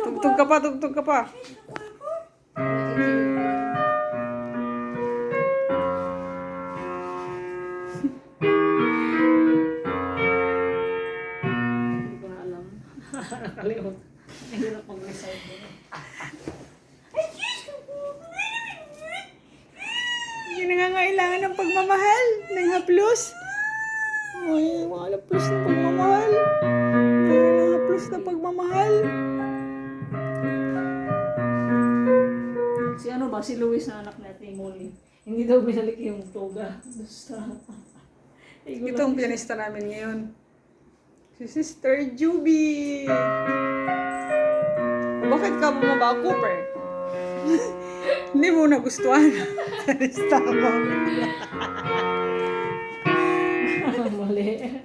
Tugtog ka pa, tugtog ka pa. Hindi ko na alam. Nakalimutan. Nahirap mag-recite doon. Hindi nangangailangan ng pagmamahal, ng haplos. Ay, mga haplos ng pagmamahal. Mga haplos ng pagmamahal. Si ano ba? Si Luis na anak natin, Molly. Hindi daw binalik yung toga. Basta. Ito ang pianista namin ngayon. Si Sister Juby. Bakit ka bumaba, Cooper? Hindi mo nagustuhan. Pianista mo. Mali.